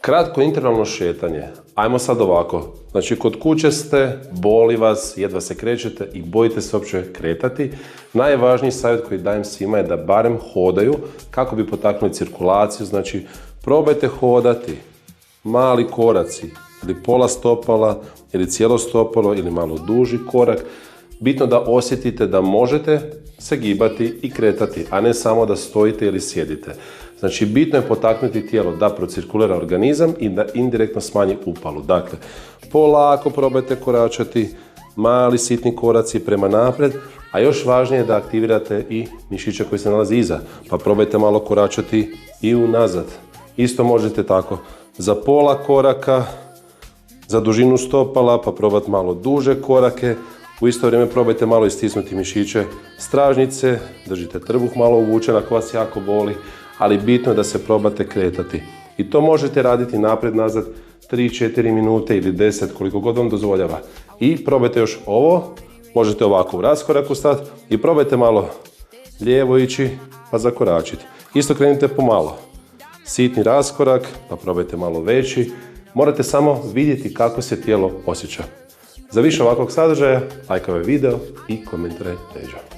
Kratko intervalno šetanje. Ajmo sad ovako. Znači, kod kuće ste, boli vas, jedva se krećete i bojite se uopće kretati. Najvažniji savjet koji dajem svima je da barem hodaju kako bi potaknuli cirkulaciju. Znači, probajte hodati, mali koraci, ili pola stopala, ili cijelo stopalo, ili malo duži korak. Bitno da osjetite da možete se gibati i kretati, a ne samo da stojite ili sjedite. Znači, bitno je potaknuti tijelo da procirkulira organizam i da indirektno smanji upalu. Dakle, polako probajte koračati, mali sitni koraci prema naprijed, a još važnije je da aktivirate i mišiće koji se nalazi iza. Pa probajte malo koračati i unazad. Isto možete tako za pola koraka, za dužinu stopala, pa probati malo duže korake. U isto vrijeme probajte malo istisnuti mišiće stražnice, držite trbuh malo uvučen ako vas jako boli, ali bitno je da se probate kretati. I to možete raditi naprijed-nazad 3-4 minute ili 10, koliko god vam dozvoljava. I probajte još ovo, možete ovako u raskoraku stati i probajte malo lijevo ići pa zakoračiti. Isto krenite pomalo. Sitni raskorak, pa probajte malo veći. Morate samo vidjeti kako se tijelo osjeća. Za više ovakvog sadržaja, lajkaj ovaj video i komentiraj ređa.